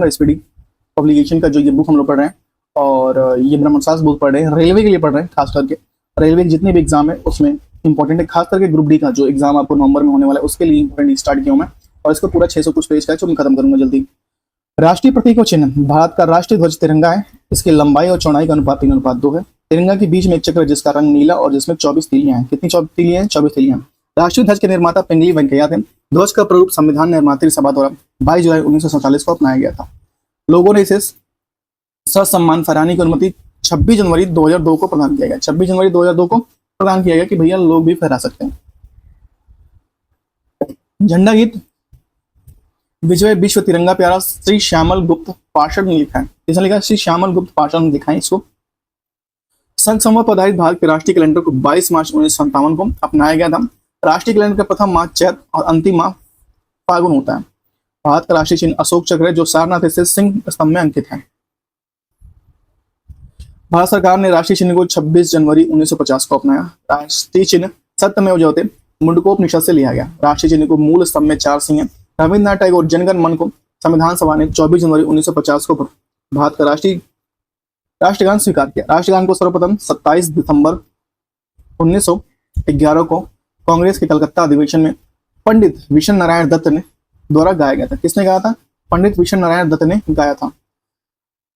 SPD publication का जो ये बुक हम लोग पढ़ रहे हैं, और ये ब्रह्मशास्त्र बुक पढ़ रहे हैं, रेलवे के लिए पढ़ रहे हैं। खास करके रेलवे के जितने भी एग्जाम है उसमें इंपॉर्टेंट है, खास करके ग्रुप डी का जो एग्जाम आपको नवंबर में होने वाला है उसके लिए इंपॉर्टेंट स्टार्ट किया हूं मैं। और इसको पूरा 600 कुछ पेज का है जो मैं खत्म करूंगा जल्दी। राष्ट्रीय प्रतीक और चिन्ह। भारत का राष्ट्रीय ध्वज तिरंगा है। इसकी लंबाई और चौड़ाई का अनुपात 3:2 है। तिरंगा के बीच में एक चक्र जिसका रंग नीला और जिसमें 24 तीलियां हैं। कितनी 24 तीलियां हैं? 24 तीलियां। राष्ट्रीय ध्वज के निर्माता पिंगली वेंकैया थे। ध्वज का प्रारूप संविधान निर्मात्री सभा द्वारा 22 जुलाई 1947 को अपनाया गया था। लोगों ने इसे ससम्मान फहराने की अनुमति 26 जनवरी 2002 को प्रदान किया गया। 26 जनवरी 2002 को प्रदान किया गया कि भैया लोग भी फहरा सकते हैं। झंडा गीत विजय विश्व तिरंगा प्यारा श्री श्यामल गुप्त पार्षद ने लिखा है। किसने लिखा है? श्री श्यामल गुप्त पार्षद ने लिखा है इसको। संघ संवत पर आधारित भारत के राष्ट्रीय कैलेंडर को 22 मार्च 1957 को अपनाया गया था। राष्ट्रीय कैलेंडर का प्रथम माह चैत और अंतिम माह फागुन होता है। भारत का राष्ट्रीय चिन्ह अशोक चक्र है जो सारनाथ स्थित सिंह स्तंभ में अंकित है। भारत सरकार ने राष्ट्रीय चिन्ह को 26 जनवरी 1950 को अपनाया। राष्ट्रीय चिन्ह सत्यमेव जयते मुंडकोपनिषद से लिया गया। राष्ट्रीय चिन्ह को मूल स्तंभ में 4 सिंह हैं। रविन्द्रनाथ टैगोर जनगण मन को संविधान सभा ने 24 जनवरी 1950 को भारत का राष्ट्रगान स्वीकार किया। राष्ट्रगान को सर्वप्रथम 27 दिसंबर 1911 को कांग्रेस के कलकत्ता अधिवेशन में पंडित विशन नारायण दत्त ने द्वारा गाया गया था। किसने गाया था? पंडित विशन नारायण दत्त ने गाया था।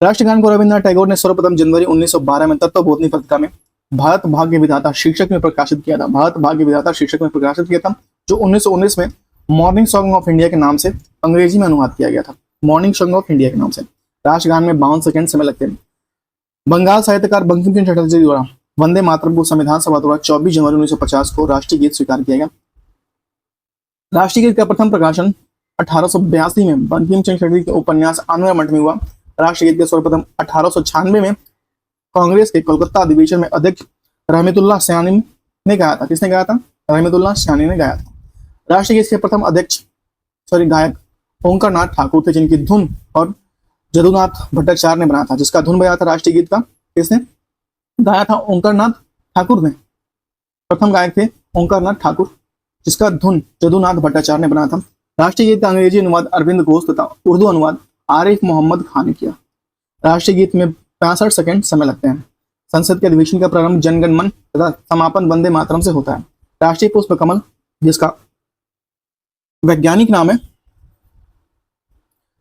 राष्ट्रगान को रविन्द्रनाथ टैगोर ने सर्वप्रथम जनवरी 1912 में तत्वबोधिनी पत्रिका में भारत भाग्य विधाता शीर्षक में प्रकाशित किया था। भारत भाग्य विधाता शीर्षक में प्रकाशित किया था, जो 1919 में मॉर्निंग सॉन्ग ऑफ इंडिया के नाम से अंग्रेजी में अनुवाद किया गया था। मॉर्निंग सॉन्ग ऑफ इंडिया के नाम से। राष्ट्रगान में 52 सेकंड समय लगते हैं। बंगाल साहित्यकार बंकिम चंद्र चटर्जी द्वारा वंदे मातरम को संविधान सभा द्वारा 24 जनवरी 1950 को राष्ट्रीय गीत स्वीकार किया गया। राष्ट्रीय गीत का प्रथम प्रकाशन 1882 में बंकिम चंद्र चटर्जी के उपन्यास आनंद मठ में हुआ। राष्ट्रीय गीत के सर्वप्रथम 1896 में कांग्रेस के कोलकाता अधिवेशन में अध्यक्ष रहमतुल्लाह सयानी ने गाया था। किसने गाया था? रहमतुल्लाह सयानी ने गाया था। राष्ट्रीय गीत के प्रथम गायक ओंकार नाथ ठाकुर थे, जिनकी धुन और जदुनाथ भट्टाचार्य ने बनाया था। जिसका धुन बजाया था राष्ट्रीय गीत का, किसने गाया था? ओंकार नाथ ठाकुर ने। प्रथम गायक थे ओंकार नाथ ठाकुर, जिसका धुन जदुनाथ भट्टाचार्य ने बनाया था। राष्ट्रीय गीत का अंग्रेजी अनुवाद अरविंद घोष तथा उर्दू अनुवाद आरिफ मोहम्मद खान ने किया। राष्ट्रीय गीत में 65 सेकंड समय लगते हैं। संसद के अधिवेशन का प्रारंभ जनगण मन तथा समापन वंदे मातरम से होता है। राष्ट्रीय पुष्प कमल, जिसका वैज्ञानिक नाम है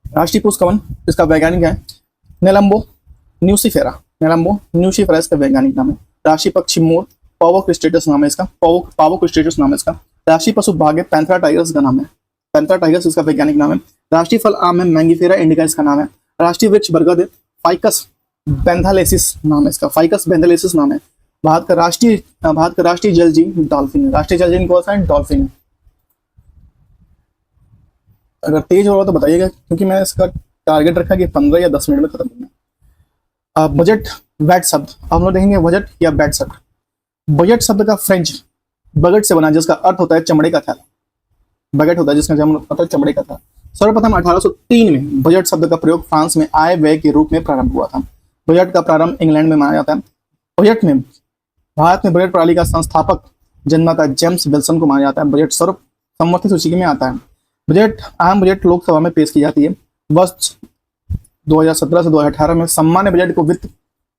राष्ट्रीय पुष्प कमल, इसका वैज्ञानिक है नेलम्बो न्यूसिफेरा। नेलम्बो न्यूसिफेरा इसका वैज्ञानिक नाम है। राष्ट्रीय पक्षी मोर, पावक स्टेटस नाम है इसका। पावक स्टेटस नाम है इसका। राष्ट्रीय पशु बाघ है पैंथरा टाइगर्स का नाम है। पैंथरा टाइगर्स इसका वैज्ञानिक नाम है। राष्ट्रीय फल आम है मैंगीफेरा इंडिका इसका नाम है। राष्ट्रीय वृक्ष बरगद है, फाइकस बेंथालेसिस नाम है इसका। फाइकस बेंथालेसिस नाम है। भारत का राष्ट्रीय जल जीव डॉल्फिन है। राष्ट्रीय जल जीव कौन सा है? डॉल्फिन है। अगर तेज हो रहा तो बताइएगा, क्योंकि मैंने इसका टारगेट रखा कि 15 या 10 मिनट में खत्म करना। बजट वैट शब्द हम लोग देखेंगे, बजट या बैट शब्द। बजट शब्द का फ्रेंच बगट से बना, जिसका अर्थ होता है चमड़े का थैला। बगट होता है जिसका अर्थ है चमड़े का थैला। सर्वप्रथम 1803 में बजट शब्द का प्रयोग फ्रांस में आय व्यय के रूप में प्रारंभ हुआ था। बजट का प्रारंभ इंग्लैंड में माना जाता है। बजट में भारत में बजट प्रणाली का संस्थापक जन्मदाता जेम्स विल्सन को माना जाता है। बजट सर्व सम्मति सूची में आता है। बजट आम बजट लोकसभा में पेश की जाती है। वर्ष 2017 से 2018 में सामान्य बजट को वित्त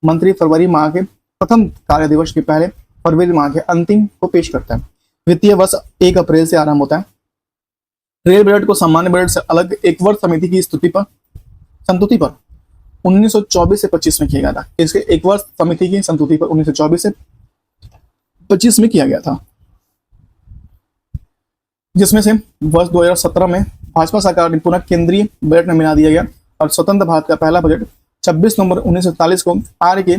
मंत्री फरवरी माह के प्रथम कार्य दिवस के पहले फरवरी माह के अंतिम को पेश करता है। वित्तीय वर्ष 1 अप्रैल से आरंभ होता है। रेल बजट को सामान्य बजट से अलग एक वर्ष समिति की संतुति पर 1924 से 25 में किया गया था। इसके एक वर्ष समिति की संतुति पर 1924 से 25 में किया गया था, जिसमें से वर्ष 2017 में भाजपा सरकार ने पुनः केंद्रीय बजट में मिला दिया गया और स्वतंत्र भारत का पहला बजट 26 नवंबर 1947 को आर्य के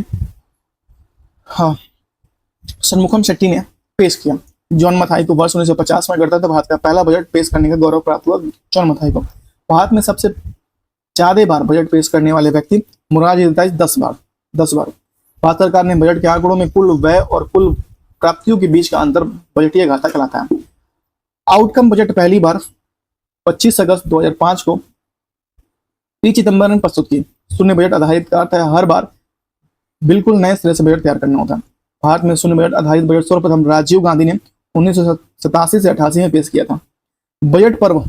सन्मुखम शेट्टी ने पेश किया। जॉन मथाई को वर्ष 1950 में गणतंत्र भारत का पहला बजट पेश करने का गौरव प्राप्त हुआ। जॉन मथाई को भारत में सबसे ज्यादा बार बजट पेश करने वाले व्यक्ति मोरारजी देसाई 10 बार। भारत सरकार ने बजट के आंकड़ों में कुल व्यय और कुल प्राप्तियों के बीच का अंतर बजटीय घाटा कहलाता है। आउटकम बजट पहली बार 25 अगस्त 2005 को पी चिदंबरम ने प्रस्तुत की। शून्य बजट आधारित का अर्थ है हर बार बिल्कुल नए सिरे से बजट तैयार करना होता है। भारत में शून्य बजट आधारित बजट सर्वप्रथम राजीव गांधी ने 1987 से 88 में पेश किया था। बजट पर्व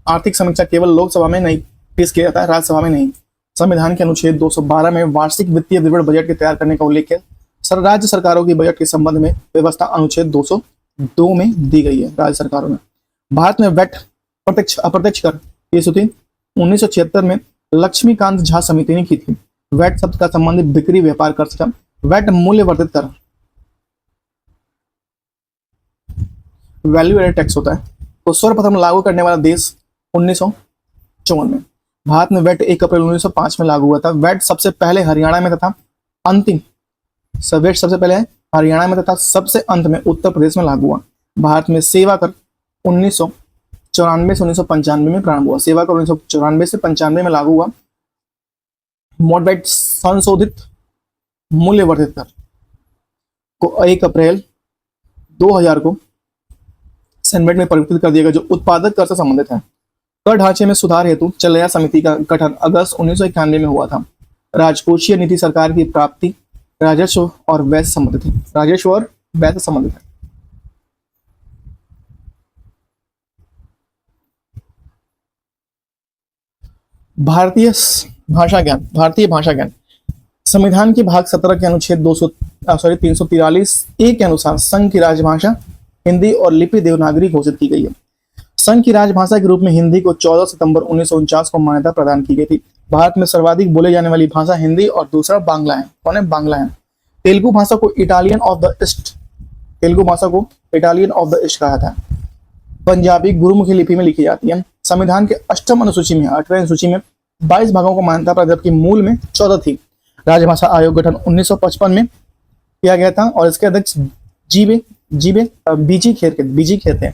आर्थिक समीक्षा केवल लोकसभा में नहीं पेश किया जाता है, राज्यसभा में नहीं। संविधान के अनुच्छेद 212 में वार्षिक वित्तीय विवरण बजट के तैयार करने का उल्लेख है। राज्य सरकारों की बजट के संबंध में व्यवस्था अनुच्छेद 202 में दी गई है। राज्य सरकारों में भारत में वैट प्रत्यक्ष अप्रत्यक्ष कर की सूची 1976 में लक्ष्मीकांत झा समिति ने की थी। वैट शब्द का संबंधित बिक्री व्यापार कर से वैट मूल्य वर्धित कर वैल्यू एडेड टैक्स होता है। तो सर्वप्रथम लागू करने वाला देश 1954 में। भारत में वैट 1 अप्रैल 1905 में लागू हुआ था। वैट सबसे पहले हरियाणा में तथा अंतिम वैट सबसे पहले हरियाणा में तथा सबसे अंत में उत्तर प्रदेश में लागू हुआ। भारत में सेवा कर 1994 से 1995 में प्रारंभ हुआ। सेवा कर 1994 से 95 में लागू हुआ। मॉडरेट संशोधित मूल्य वर्धित कर को 1 अप्रैल 2000 को सेनमेट में परिवर्तित कर दिया गया, जो उत्पादक कर से संबंधित है। कर ढांचे में सुधार हेतु चलैया समिति का गठन अगस्त 1991 में हुआ था। राजकोषीय नीति सरकार की प्राप्ति राजस्व और व्यय से संबंधित है। राजस्व और व्यय से संबंधित है। भारतीय भाषा ज्ञान संविधान के भाग 17 के अनुच्छेद 343 ए के अनुसार संघ की राजभाषा हिंदी और लिपि देवनागरी घोषित की गई है। संघ की राजभाषा के रूप में हिंदी को 14 सितंबर 1949 को मान्यता प्रदान की गई थी। भारत में सर्वाधिक बोले जाने वाली भाषा हिंदी और दूसरा बांग्ला है। कौन है? बांग्ला है। तेलुगु भाषा को इटालियन ऑफ द ईस्ट कहा जाता है। पंजाबी गुरुमुखी लिपि में लिखी जाती है। संविधान के 8वें अनुसूची में 22 भागों को मान्यता प्राप्त, जबकि मूल में 14 थी। राजभाषा आयोग गठन 1955 में किया गया था और इसके अध्यक्ष बीजी खेर थे।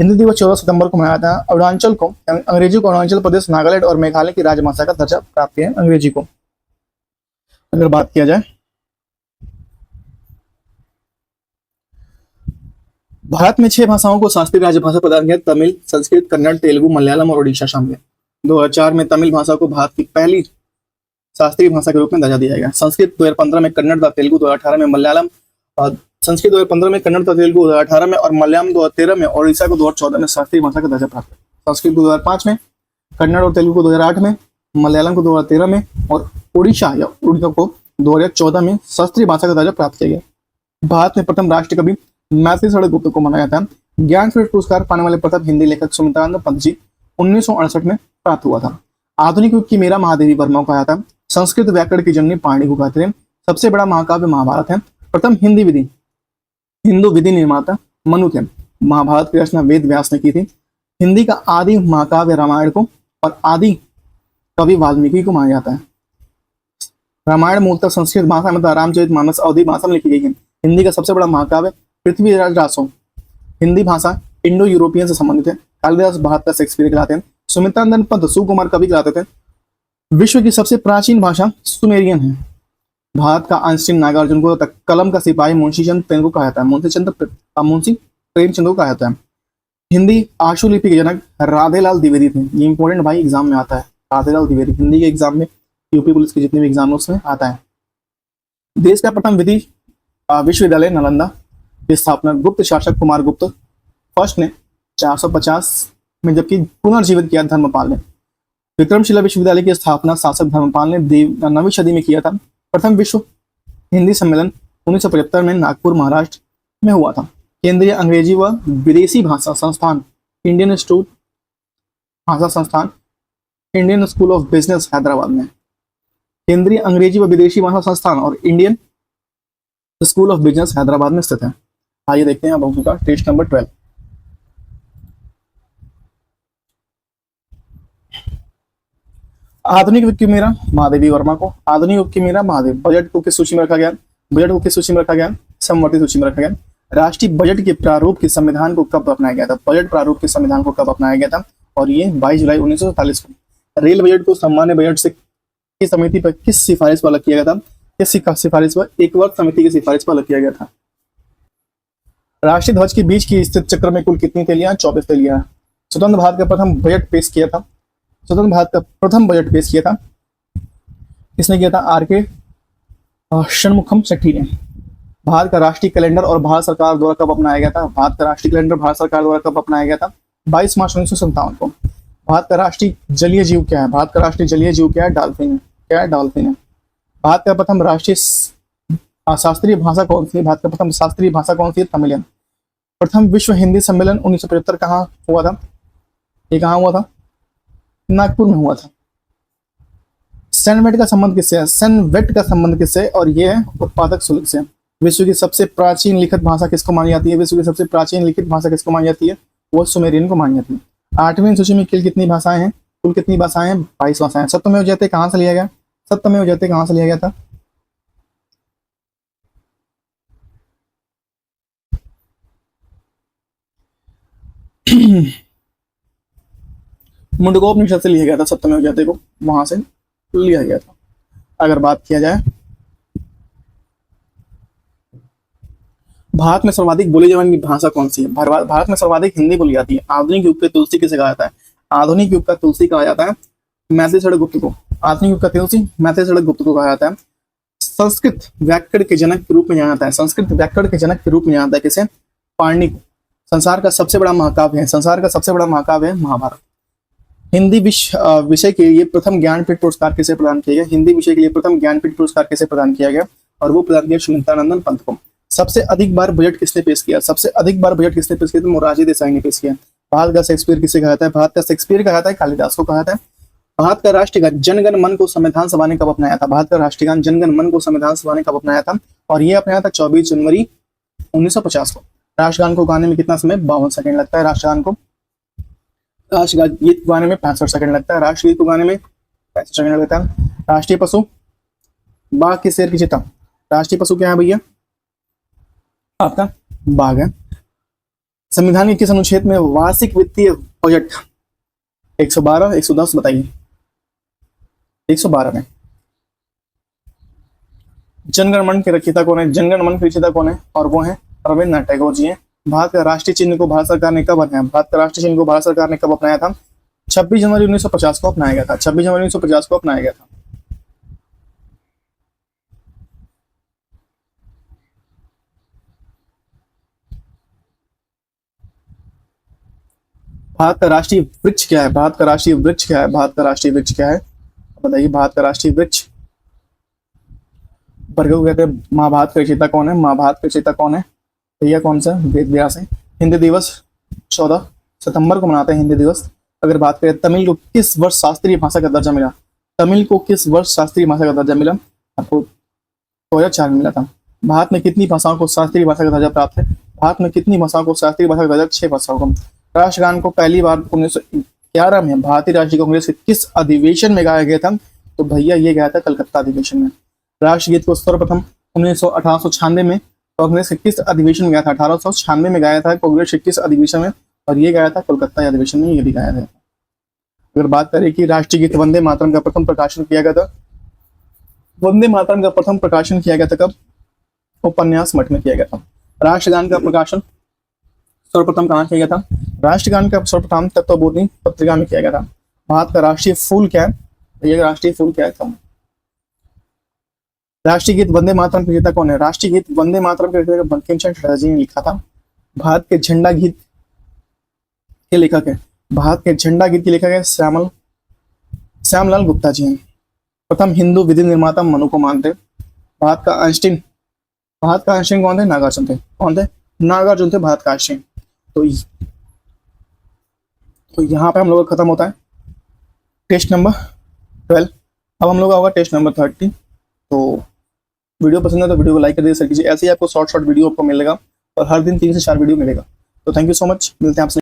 हिंदी दिवस 14 सितंबर को मनाया था। अरुणाचल को अंग्रेजी को अरुणाचल प्रदेश, नागालैंड और मेघालय की राजभाषा का दर्जा प्राप्त है अंग्रेजी को। अगर बात किया जाए भारत में 6 भाषाओं को शास्त्रीय राजभाषा प्रदान किया। तमिल, संस्कृत, कन्नड़, तेलुगु, मलयालम और ओडिशा शामिल है। 2004 में तमिल भाषा को भारत की पहली शास्त्रीय भाषा के रूप में दर्जा दिया गया। संस्कृत 2015 में, कन्नड़ तथा तेलुगु 2018 में, मलयालम संस्कृत 2015 में, कन्नड़ तथा तेलुगु 2018 में और मलयालम 2013 में और ओडिशा को 2014 में शास्त्रीय भाषा का दर्जा प्राप्त है। संस्कृत को 2005 में, कन्नड़ और तेलुगु को 2008 में, मलयालम को 2013 में और ओडिशा को 2014 में शास्त्रीय भाषा का दर्जा प्राप्त किया गया। भारत में प्रथम राष्ट्र कवि मैथिली शरण गुप्त को माना जाता है। ज्ञानपीठ पुरस्कार पाने वाले प्रथम हिंदी लेखक सुमित्रानंद पंत जी 1968 में प्राप्त हुआ था। आधुनिक युग की मीरा महादेवी वर्मा को कहा था। संस्कृत व्याकरण की जननी पाणि को कहते हैं। सबसे बड़ा महाकाव्य महाभारत है। प्रथम हिंदू विधि निर्माता मनु थे। महाभारत की रचना वेद व्यास ने की थी। हिंदी का आदि महाकाव्य रामायण को और आदि कवि वाल्मीकि को माना जाता है। रामायण मूलतः संस्कृत भाषा में रामचरितमानस अवधी भाषा में लिखी गई है। हिंदी का सबसे बड़ा महाकाव्य पृथ्वीराज रासो। हिंदी भाषा इंडो यूरोपियन से संबंधित है। कालिदास भारत का शेक्सपियर कहलाते हैं। सुमित्रानंद पंत सुकुमार कवि कहलाते थे। विश्व की सबसे प्राचीन भाषा सुमेरियन है। भारत का आइंस्टीन नागार्जुन को कलम का सिपाही मुंशी प्रेमचंद को कहा जाता है। मुंशी प्रेमचंद को कहा जाता है। हिंदी आशुलिपि के जनक राधेलाल द्विवेदी थे। ये इंपॉर्टेंट भाई एग्जाम में आता है। राधेलाल द्विवेदी हिंदी के एग्जाम में, यूपी पुलिस के जितने भी एग्जाम उसमें आता है। देश का प्रथम विश्वविद्यालय नालंदा की स्थापना गुप्त शासक कुमार गुप्त फर्स्ट ने 450 में, जबकि पुनर्जीवित किया धर्मपाल ने। विक्रमशिला विश्वविद्यालय की स्थापना शासक धर्मपाल ने 9वीं सदी में किया था। प्रथम विश्व हिंदी सम्मेलन 1975 में नागपुर महाराष्ट्र में हुआ था। केंद्रीय अंग्रेजी व विदेशी भाषा संस्थान Indian school of business Hyderabad में। केंद्रीय अंग्रेजी व विदेशी भाषा संस्थान और Indian school of business Hyderabad में स्थित है। आइए देखते हैं अब उनका टेस्ट नंबर 12। आधुनिक युग की मीरा महादेवी वर्मा को आधुनिक युग की मीरा महादेवी बजट को किस सूची में रखा गया? समवर्ती सूची में रखा गया। राष्ट्रीय बजट के प्रारूप के संविधान को कब अपनाया गया था? बजट प्रारूप के संविधान को कब अपनाया गया था? और ये 22 जुलाई 1947 को। रेल बजट को सामान्य बजट से किस समिति पर किस सिफारिश पर अलग किया गया था? किस सिफारिश पर? एक वर्ग समिति की सिफारिश पर अलग किया गया था। राष्ट्रीय ध्वज के बीच की स्थित चक्र में कुल कितनी तेलियां? 24 तेलियां। स्वतंत्र भारत का प्रथम बजट पेश किया था किसने किया था? आर.के. षणमुखम शेट्टी ने। भारत का राष्ट्रीय कैलेंडर और भारत सरकार द्वारा कब अपनाया गया था? भारत का राष्ट्रीय कैलेंडर भारत सरकार द्वारा कब अपनाया गया था? 22 मार्च 1957 को। भारत का राष्ट्रीय जलीय जीव क्या है? भारत का राष्ट्रीय जलीय जीव क्या है? डॉल्फिन है। क्या है? डॉल्फिन है। भारत का प्रथम राष्ट्रीय शास्त्रीय भाषा कौन सी है? भारत का प्रथम शास्त्रीय भाषा कौन सी है? तमिलियन। प्रथम विश्व हिंदी सम्मेलन 1975 कहाँ हुआ था? ये कहाँ हुआ था? नागपुर में हुआ था। सेनवेट का संबंध किससे है? सेनवेट का संबंध किससे? और ये है उत्पादक शुल्क से। विश्व की सबसे प्राचीन लिखित भाषा किसको मानी जाती है? विश्व की सबसे प्राचीन लिखित भाषा किसको मानी जाती है? वो सुमेरियन को मानी जाती है। 8वीं सूची में कुल कितनी भाषाएं हैं? कुल कितनी भाषाएं हैं? 22 भाषाएं। सत्यमेव जयते कहाँ से लिया गया? सत्यमेव जयते कहाँ से लिया गया था? मुंडकोपनिषद से लिया गया था। सत्यमेव जयते को वहां से लिया गया था। अगर बात किया जाए भारत में सर्वाधिक बोली जाने वाली भाषा कौन सी है? भारत में सर्वाधिक हिंदी बोली जाती है। आधुनिक युग के तुलसी किसे कहा जाता है? आधुनिक युग का तुलसी कहा जाता है मैथिली षड् गुप्त को। आधुनिक युग का तुलसी मैथिली षड् गुप्त को कहा जाता है। संस्कृत व्याकरण के जनक के रूप में जाना जाता है। संस्कृत व्याकरण के जनक के रूप में जाना जाता है किसे? पाणिनि को। संसार का सबसे बड़ा महाकाव्य है, संसार का सबसे बड़ा महाकाव्य है महाभारत। हिंदी विषय के लिए प्रथम ज्ञानपीठ पुरस्कार किसे प्रदान किया गया? हिंदी विषय के लिए प्रथम ज्ञानपीठ पुरस्कार किसे प्रदान किया गया? और वो प्रदान किया सुनीतानंदन पंत को। सबसे अधिक बार बजट किसने पेश किया? सबसे अधिक बार बजट किसने पेश किया? तो मोरारजी देसाई ने पेश किया। भारत का शेक्सपियर किसे कहा जाता है? भारत का शेक्सपियर कहा जाता है कालिदास को कहा जाता है। भारत का राष्ट्रीय गान जनगण मन को संविधान सभा ने कब अपनाया था? भारत का राष्ट्रीय गान जनगण मन को संविधान सभा ने कब अपनाया था? और ये अपनाया था 24 जनवरी 1950 को। राष्ट्रगान को गाने में कितना समय? 52 सेकंड लगता है। राष्ट्रगान को राष्ट्रगीत गाने में 65 सेकंड लगता है। राष्ट्रगीत को गाने में 65 सेकंड लगता है। राष्ट्रीय पशु बाघ की शेर की चीता। राष्ट्रीय पशु क्या है भैया? आपका बाघ है। संविधान के किस अनुच्छेद में वार्षिक वित्तीय बजट? 112, 110 बताइए। 112 में। जनगण मन के रचयिता कौन है? जनगण मन के रचयिता कौन है? और वो है रविन्द्रनाथ टैगोर जी हैं। भारत का राष्ट्रीय चिन्ह को भारत सरकार ने कब अपनाया? भारत का राष्ट्रीय चिन्ह को भारत सरकार ने कब अपनाया था? 26 जनवरी 1950 को अपनाया गया था। 26 जनवरी 1950 को अपनाया गया था। भारत का राष्ट्रीय वृक्ष क्या है? भारत का राष्ट्रीय वृक्ष क्या है? भारत का राष्ट्रीय वृक्ष क्या है बताइए? भारत का राष्ट्रीय वृक्ष बरगद को कहते हैं। महाभारत का रचयिता कौन है? महाभारत का रचयिता कौन है भैया? कौन सा? वेद व्यास है। हिंदी दिवस 14 सितंबर को मनाते हैं हिंदी दिवस। अगर बात करें तमिल को किस वर्ष शास्त्रीय भाषा का दर्जा मिला? तमिल को किस वर्ष शास्त्रीय भाषा का दर्जा मिला? आपको 2004 में मिला था। भारत में कितनी भाषाओं को शास्त्रीय भाषा का दर्जा प्राप्त है? भारत में कितनी भाषाओं को शास्त्रीय भाषा का दर्जा? 6 भाषाओं को। राष्ट्रगान को पहली बार 1911 में भारतीय राष्ट्रीय कांग्रेस के किस अधिवेशन में गाया गया था? तो भैया ये गाया था कलकत्ता अधिवेशन में। राष्ट्रगीत को सर्वप्रथम 1896 में कांग्रेस के किस अधिवेशन में गाया था? 1896 में गाया था कांग्रेस के किस अधिवेशन में? और ये गाया था कोलकाता अधिवेशन में, ये भी गाया था। अगर बात करें कि राष्ट्रीय गीत वंदे मातरम का प्रथम प्रकाशन किया गया था, वंदे मातरम का प्रथम प्रकाशन किया गया था कब? उपन्यास मठ में किया गया था। राष्ट्रगान का प्रकाशन सर्वप्रथम कहाँ किया गया था? राष्ट्रगान का सर्वप्रथम तत्वबोधिनी पत्रिका में किया गया था। भारत का राष्ट्रीय फूल क्या है? ये राष्ट्रीय फूल क्या है? राष्ट्रीय गीत वंदे मातरम के रचयिता कौन है? राष्ट्रीय गीत वंदे मातरम के रचयिता बंकिम चंद्र चटर्जी ने लिखा था। भारत के झंडा गीत के लेखक है? भारत के झंडा गीत के लेखक है श्यामलाल गुप्ता जी हैं। प्रथम हिंदू विधि निर्माता मनु को मानते। भारत का आइंस्टीन कौन थे? नागार्जुन थे। कौन थे? नागार्जुन थे भारत का आइंस्टीन। तो यहाँ पे हम लोग खत्म होता है टेस्ट नंबर 12। अब हम लोग होगा टेस्ट नंबर 30। तो वीडियो पसंद है तो वीडियो को लाइक कर दीजिए। ऐसे ही आपको शॉर्ट वीडियो आपको मिलेगा और हर दिन 3 से 4 वीडियो मिलेगा। तो थैंक यू सो मच, मिलते हैं आपसे।